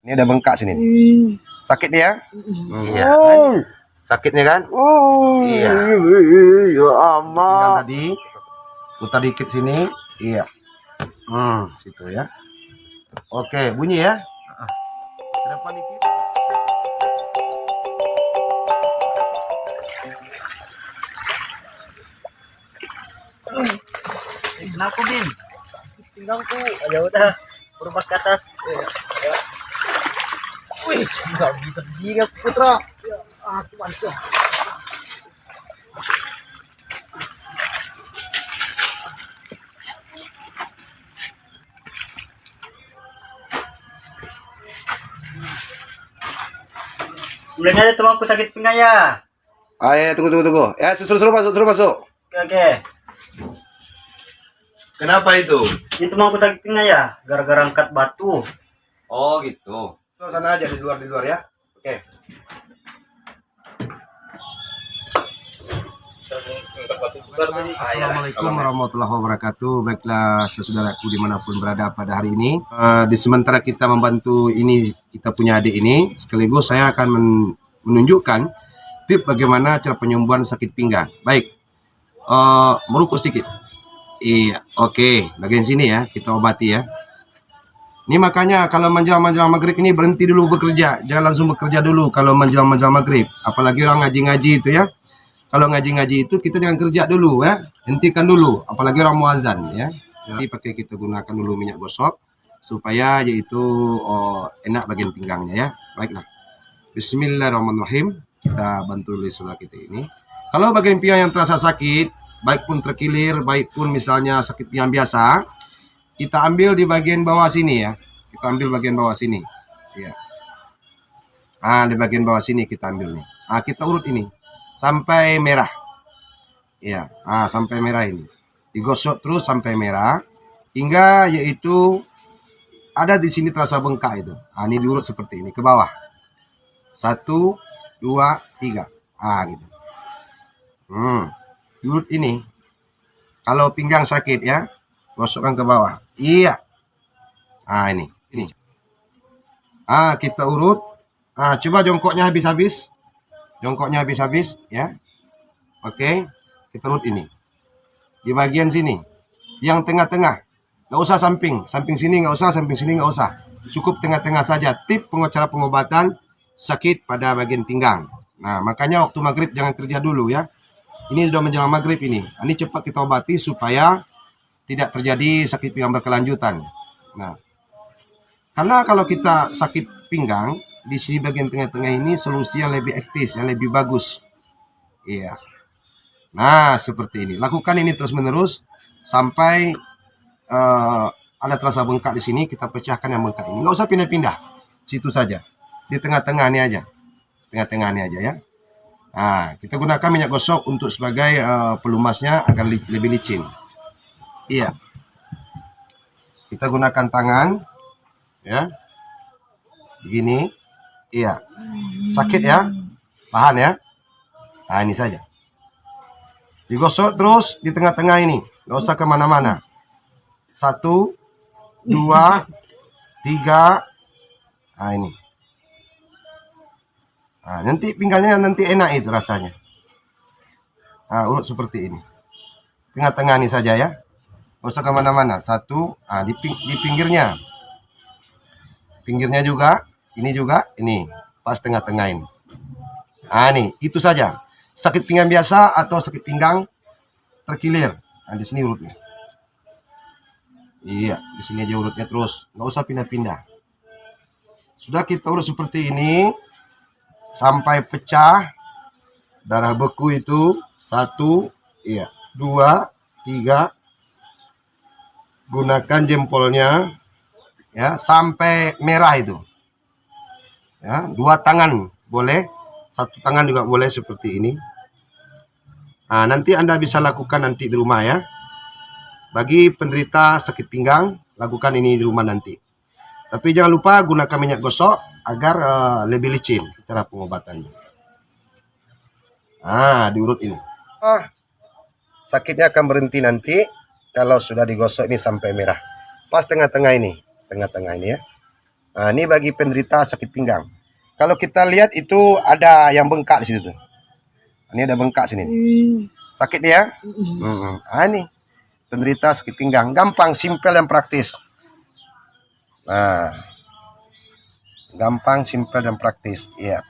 Ini ada bengkak sini. Sakit ya? Iya. Sakitnya kan? Iya. Ya amat. Tadi putar dikit sini. Iya. Situ ya. Oke, bunyi ya. Ke depan dikit. Kenapa, Bin? Pinggangku. Ya udah, berubah ke atas. Wih, nggak bisa berdiri aku, Putra. Aku bantu. Sebelumnya ada temanku sakit pinggang ya. Ya, tunggu. Ya, suruh masuk. Oke. Kenapa itu? Ini temanku sakit pinggang ya, gara-gara angkat batu. Oh, gitu. Luar sana aja, di luar ya. Oke. Assalamualaikum warahmatullahi wabarakatuh. Baiklah, saudaraku dimanapun berada pada hari ini. Di sementara kita membantu ini, kita punya adik ini, sekaligus saya akan menunjukkan tip bagaimana cara penyembuhan sakit pinggang. Baik, merukuk sedikit. Iya, oke. Bagian sini ya, kita obati ya. Ini makanya kalau menjelang maghrib ini berhenti dulu bekerja. Jangan langsung bekerja dulu kalau menjelang maghrib. Apalagi orang ngaji-ngaji itu ya. Kalau ngaji-ngaji itu kita jangan kerja dulu ya. Hentikan dulu. Apalagi orang muazan ya. Jadi pakai kita gunakan dulu minyak gosok. Supaya yaitu enak bagian pinggangnya ya. Baiklah. Bismillahirrahmanirrahim. Kita bantu dulu saudara kita ini. Kalau bagian pinggang yang terasa sakit, baik pun terkilir, baik pun misalnya sakit pinggang biasa, kita ambil di bagian bawah sini ya. Kita ambil bagian bawah sini. Ya. Di bagian bawah sini kita ambil nih. Kita urut ini sampai merah. Ya. Sampai merah ini. Digosok terus sampai merah hingga yaitu ada di sini terasa bengkak itu. Ini diurut seperti ini ke bawah. 1, 2, 3. Gitu. Diurut ini. Kalau pinggang sakit ya, gosokkan ke bawah. Iya. Ini. Kita urut. Coba jongkoknya habis-habis. Jongkoknya habis-habis ya. Oke. Kita urut ini. Di bagian sini. Yang tengah-tengah. Nggak usah samping. Samping sini nggak usah, samping sini nggak usah. Cukup tengah-tengah saja. Tip cara pengobatan sakit pada bagian pinggang. Nah, makanya waktu maghrib jangan kerja dulu ya. Ini sudah menjelang maghrib ini. Ini cepat kita obati supaya tidak terjadi sakit pinggang berkelanjutan. Nah, karena kalau kita sakit pinggang di sini bagian tengah-tengah ini solusi yang lebih etis, yang lebih bagus. Iya. Nah, seperti ini. Lakukan ini terus-menerus sampai ada terasa bengkak di sini. Kita pecahkan yang bengkak ini. Nggak usah pindah-pindah. Situ saja. Di tengah-tengah ini aja. Tengah-tengah ini aja ya. Kita gunakan minyak gosok untuk sebagai pelumasnya agar lebih licin. Iya. Kita gunakan tangan ya. Begini. Iya. Sakit ya? Tahan ya. Ini saja. Digosok terus di tengah-tengah ini. Nggak usah kemana-mana. 1, 2, 3. Ini. Nanti pinggangnya nanti enak itu rasanya. Urut seperti ini. Tengah-tengah ini saja ya. Nggak usah kemana-mana. 1, di pinggirnya. Pinggirnya juga. Ini juga. Ini. Pas tengah-tengah ini. Nih. Itu saja. Sakit pinggang biasa atau sakit pinggang terkilir. Di sini urutnya. Iya. Di sini aja urutnya terus. Nggak usah pindah-pindah. Sudah kita urut seperti ini. Sampai pecah darah beku itu 1, 2, 3. Gunakan jempolnya ya sampai merah itu. Ya, 2 tangan boleh, 1 tangan juga boleh seperti ini. Nanti Anda bisa lakukan nanti di rumah ya. Bagi penderita sakit pinggang, lakukan ini di rumah nanti. Tapi jangan lupa gunakan minyak gosok agar lebih licin cara pengobatannya. Diurut ini. Sakitnya akan berhenti nanti kalau sudah digosok ini sampai merah. Pas tengah-tengah ini ya. Nah, ini bagi penderita sakit pinggang. Kalau kita lihat itu ada yang bengkak di situ tuh. Ini ada bengkak sini. Sakit ya? Ah, ini penderita sakit pinggang. Gampang, simpel dan praktis. Nah, gampang, simpel dan praktis. Iya.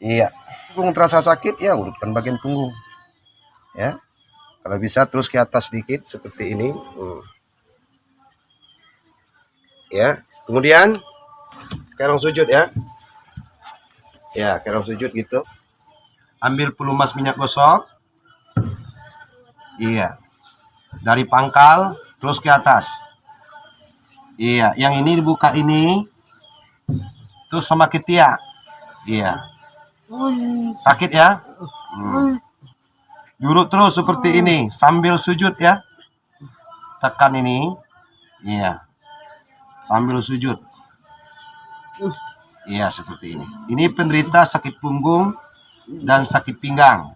Iya. Punggung terasa sakit ya urutkan bagian punggung. Ya. Kalau bisa terus ke atas sedikit seperti ini. Ya. Kemudian kerong sujud ya. Ya, kerong sujud gitu. Ambil pelumas minyak gosok. Iya. Dari pangkal terus ke atas. Iya, yang ini dibuka ini. Terus sama ketiak. Iya. Sakit ya? Duduk terus seperti ini sambil sujud ya. Tekan ini. Iya. Sambil sujud. Iya, seperti ini. Ini penderita sakit punggung dan sakit pinggang.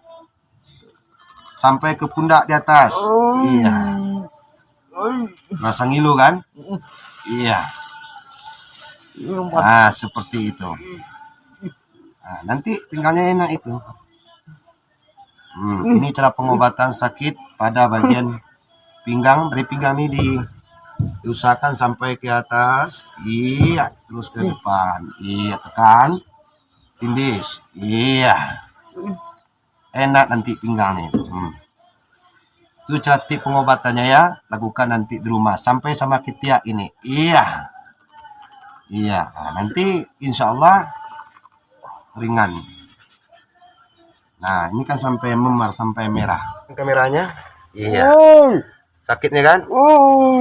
Sampai ke pundak di atas. Iya. Rasa ngilu kan? Iya. Nah, seperti itu. Nah, nanti pinggangnya enak itu. Ini cara pengobatan sakit pada bagian pinggang. Dari pinggang ini diusahakan sampai ke atas. Iya, terus ke depan. Iya, tekan. Tindis. Iya. Enak nanti pinggangnya. Itu cara tip pengobatannya ya. Lakukan nanti di rumah sampai sama ketiak ini. Iya. Iya. Nah, nanti insya Allah ringan. Nah, ini kan sampai memar, sampai merah. Kameranya? Iya. Sakitnya kan?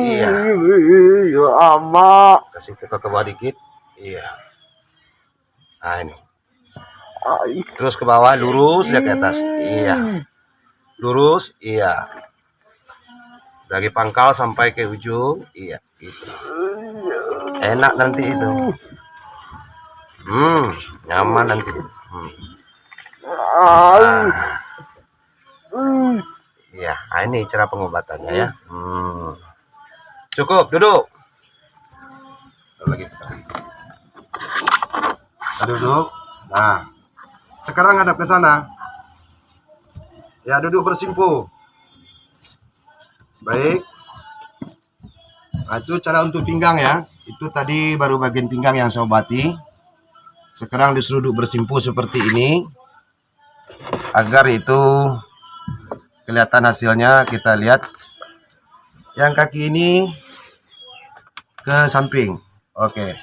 Iya. Ya ama. Kasih ke bawah dikit. Iya. Nah, ini. Terus ke bawah, lurus ya ke atas. Iya. Lurus, iya. Dari pangkal sampai ke ujung, iya. Gitu. Enak nanti itu. Nyaman nanti. Iya, nah ini cara pengobatannya ya. Cukup, duduk. Lagi. Duduk. Nah, sekarang hadap ke sana. Ya, duduk bersimpuh. Baik. Nah, itu cara untuk pinggang ya. Itu tadi baru bagian pinggang yang saya obati. Sekarang disuruh duduk bersimpuh seperti ini. Agar itu kelihatan hasilnya, kita lihat. Yang kaki ini ke samping. Oke.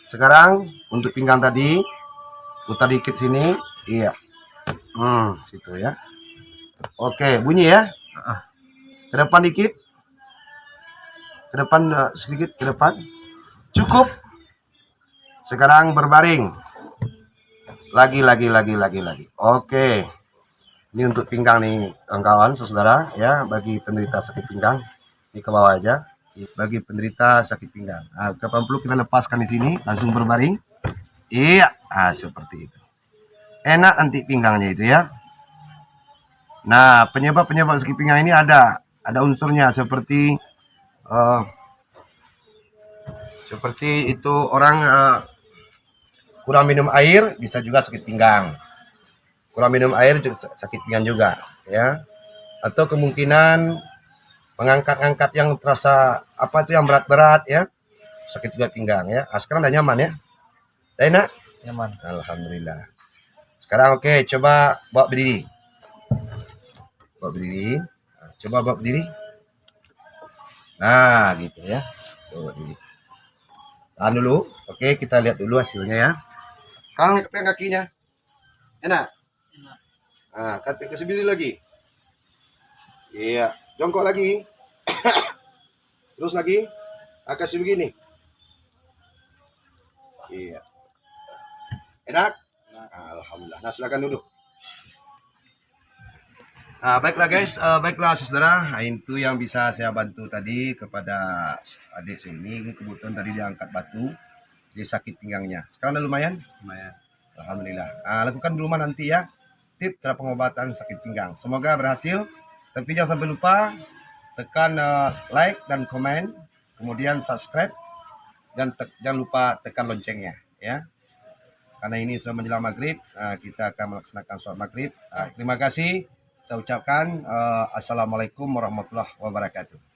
Sekarang untuk pinggang tadi putar dikit sini. Iya. Situ ya. Oke, bunyi ya. Ke depan dikit. Ke depan sedikit ke depan. Cukup. Sekarang berbaring. Lagi. Oke. Ini untuk pinggang nih kawan-kawan, saudara ya, bagi penderita sakit pinggang. Ini ke bawah aja. Bagi penderita sakit pinggang. Nah, kapan perlu kita lepaskan di sini, langsung berbaring. Iya, seperti itu. Enak nanti pinggangnya itu ya. Nah, penyebab sakit pinggang ini ada unsurnya seperti itu orang kurang minum air, bisa juga sakit pinggang. Kurang minum air sakit pinggang juga ya. Atau kemungkinan mengangkat-angkat yang terasa yang berat-berat ya, sakit juga pinggang ya. Sekarang udah nyaman ya. Udah enak? Nyaman. Alhamdulillah. Sekarang oke, coba bawa berdiri. Coba bawa berdiri. Nah, gitu ya. Coba berdiri. Tahan dulu. Oke, kita lihat dulu hasilnya ya. Sekarang pegang kakinya. Enak? Kaki ke sebelah lagi. Iya. Jongkok lagi. Terus lagi. Kasih begini. Iya. Enak? Alhamdulillah. Nah, silakan duduk. Baiklah guys, baiklah saudara. Itu yang bisa saya bantu tadi kepada adik saya ini. Kebetulan tadi dia angkat batu, dia sakit pinggangnya. Sekarang udah lumayan? Lumayan. Alhamdulillah. Lakukan di rumah nanti ya. Tip cara pengobatan sakit pinggang. Semoga berhasil. Tapi jangan sampai lupa tekan like dan komen kemudian subscribe, dan jangan lupa tekan loncengnya ya. Karena ini sudah menjelang maghrib, kita akan melaksanakan sholat maghrib. Terima kasih. Saya ucapkan assalamualaikum warahmatullahi wabarakatuh.